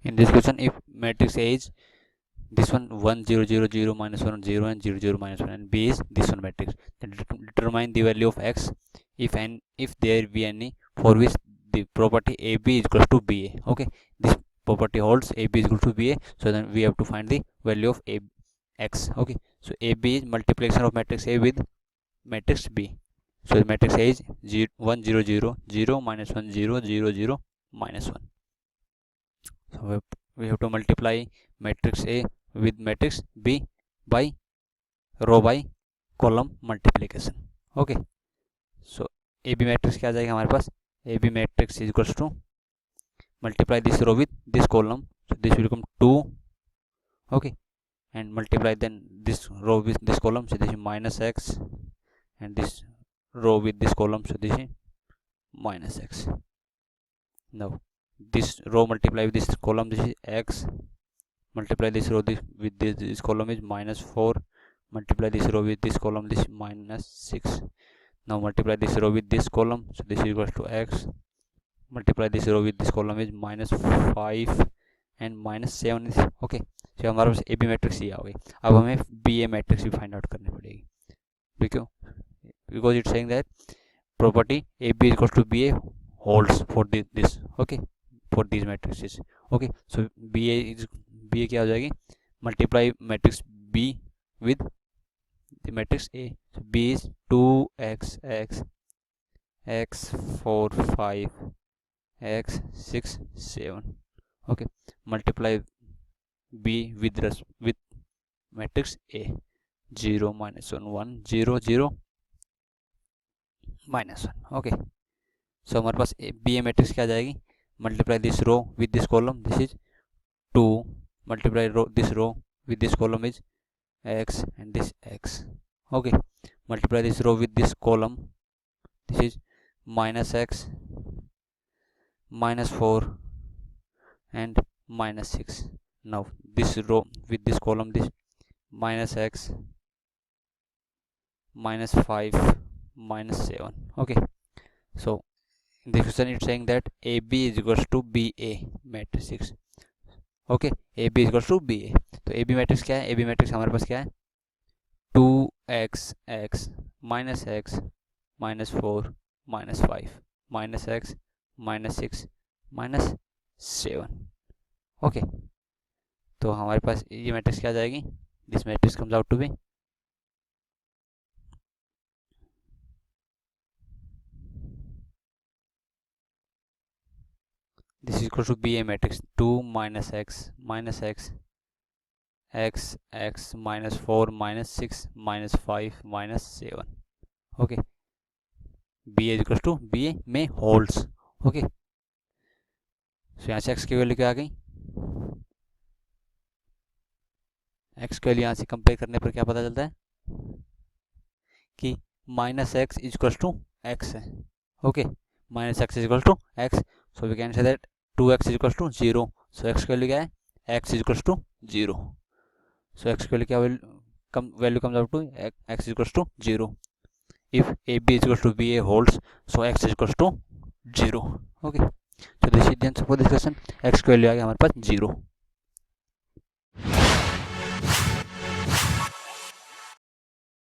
In this question, if matrix A is this one 1 0 0 0 minus 1 0 and 0 0 minus 1 and B is this one matrix, then determine the value of x if there be any for which the property AB is equal to BA. Okay, this property holds AB is equal to BA, so then we have to find the value of x. Okay, so AB is multiplication of matrix A with matrix B. So the matrix A is 1 0 0 0 minus 1 0 0 0 minus 1. So we have to multiply matrix A with matrix B by row by column multiplication. Okay, so AB matrix क्या आ जाएगा हमारे पास, AB matrix is equals to multiply this row with this column, so this will become 2. Okay, and multiply then this row with this column, so this is minus x, and this row with this column, so this is minus x. Now this row multiply with this column, this is x, multiply this row with this column is minus 4, multiply this row with this column, this is minus 6. Now multiply this row with this column, so this is equals to x, multiply this row with this column is minus 5 and minus 7 is okay. So हमारे पास AB matrix ये आ गई. अब हमें BA matrix भी find out करनी पड़ेगी. क्यों? Because it's saying that property AB is equal to BA holds for this. Okay, for these matrices. Okay, so BA क्या हो जाएगी, multiply matrix B with the matrix A. So B is 2x x x 4 5 x 6 7. Okay, multiply B with matrix A, 0 minus 1 1 0 0 minus 1. Okay, so हमारे पास BA matrix क्या आ जाएगी, multiply this row with this column, this is 2, multiply this row with this column is x and this x. Okay, multiply this row with this column, this is minus x, minus 4 and minus 6. Now this row with this column, this minus x, minus 5, minus 7. Okay, so in this question it's saying that AB is equals to BA matrix. Okay, AB is equals to BA. तो AB matrix क्या है, AB matrix हमारे पास क्या है, 2x x minus x minus 4 minus 5 minus x minus 6 minus 7. Okay, तो हमारे पास ये मैट्रिक्स क्या आ जाएगी, this matrix comes out to be this is equal to BA matrix 2 minus x x x minus 4 minus 6 minus 5 minus 7. okay, BA is equal to BA में holds. Okay, सो यहाँ से x की वैल्यू क्या आ गई, x की value यहाँ से compare करने पर क्या पता चलता है कि minus x is equal to x है. Okay, minus x is equal to x, so we can say that 2x is equals to 0. So x की वैल्यू क्या है, x is equals to 0. So x की value क्या value comes out to x is equals to 0. If AB is equals to BA holds, so x is equals to 0. Okay, so this is the answer for this question. x की value आ गया हमारे पास 0.